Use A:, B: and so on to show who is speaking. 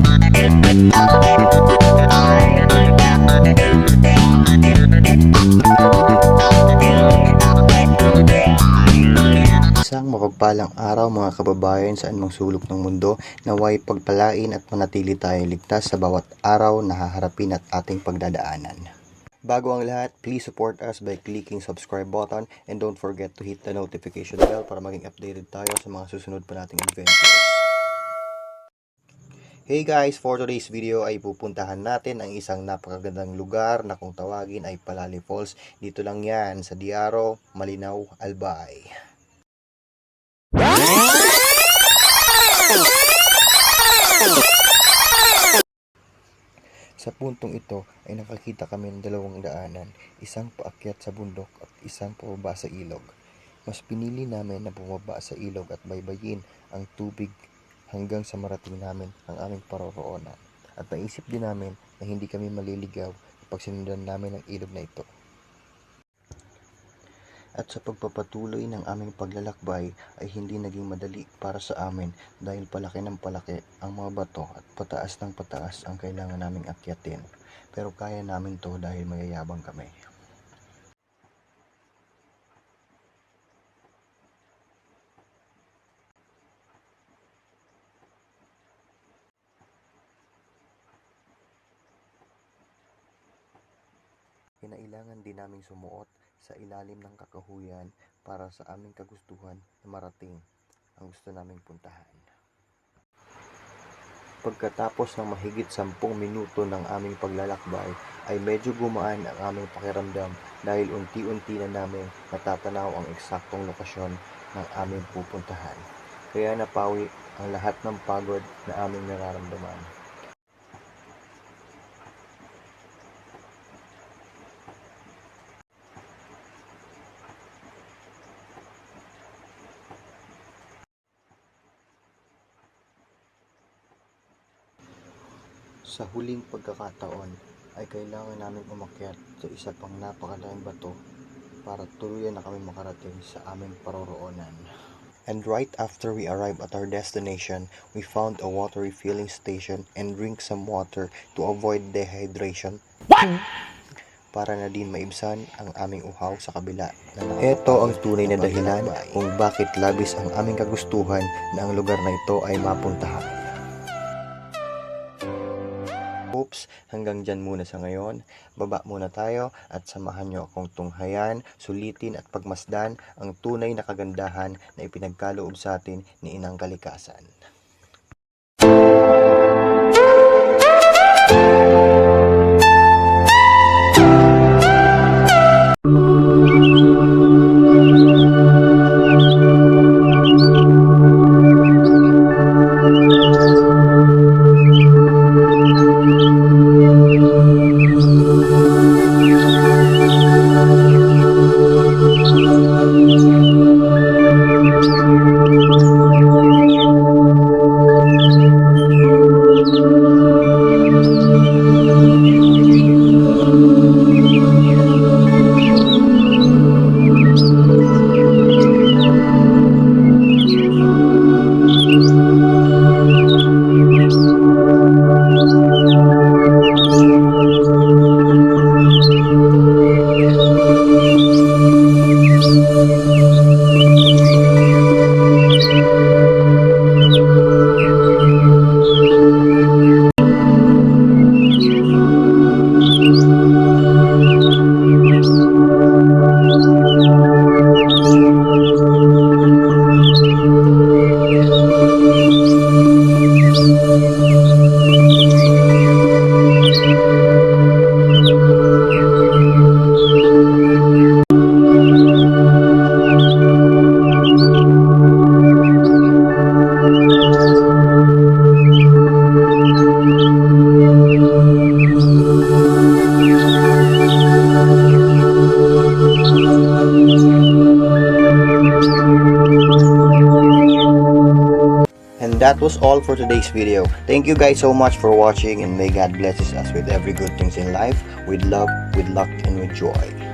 A: Isang mapagpalang araw mga kababayan sa anumang sulok ng mundo, naway pagpalain at manatili tayong ligtas sa bawat araw na haharapin at ating pagdadaanan. Bago ang lahat, please support us by clicking subscribe button and don't forget to hit the notification bell para maging updated tayo sa mga susunod pa nating adventures. Hey guys, for today's video ay pupuntahan natin ang isang napakagandang lugar na kung tawagin ay Palali Falls. Dito lang yan sa Diaro, Malinaw, Albay. Sa puntong ito ay nakakita kami ng dalawang daanan, isang paakyat sa bundok at isang pababa sa ilog. Mas pinili namin na bumaba sa ilog at baybayin ang tubig hanggang sa marating namin ang aming paroroonan. At naisip din namin na hindi kami maliligaw kapag sinundan namin ang ilog na ito. At sa pagpapatuloy ng aming paglalakbay ay hindi naging madali para sa amin dahil palaki ng palaki ang mga bato at pataas ng pataas ang kailangan naming akyatin. Pero kaya namin to dahil mayayabang kami. Kinailangan din naming sumuot sa ilalim ng kakahuyan para sa aming kagustuhan na marating ang gusto naming puntahan. Pagkatapos ng mahigit 10 minuto ng aming paglalakbay ay medyo gumaan ang aming pakiramdam dahil unti-unti na namin natatanaw ang eksaktong lokasyon ng aming pupuntahan. Kaya napawi ang lahat ng pagod na aming nararamdaman. Sa huling pagkakataon ay kailangan namin umakyat sa isa pang napakalaking bato para tuluyan na kami makarating sa aming paroroonan. And right after we arrived at our destination, we found a water refilling station and drink some water to avoid dehydration. Para na din maibsan ang aming uhaw sa kabila. Ito ang tunay na dahilan kung bakit labis ang aming kagustuhan na ang lugar na ito ay mapuntahan. Oops, hanggang dyan muna sa ngayon. Baba muna tayo at samahan nyo akong tunghayan, sulitin at pagmasdan ang tunay na kagandahan na ipinagkaloob sa atin ni Inang Kalikasan. That was all for today's video. Thank you guys so much for watching, and may God bless us with every good things in life, with love, with luck, and with joy.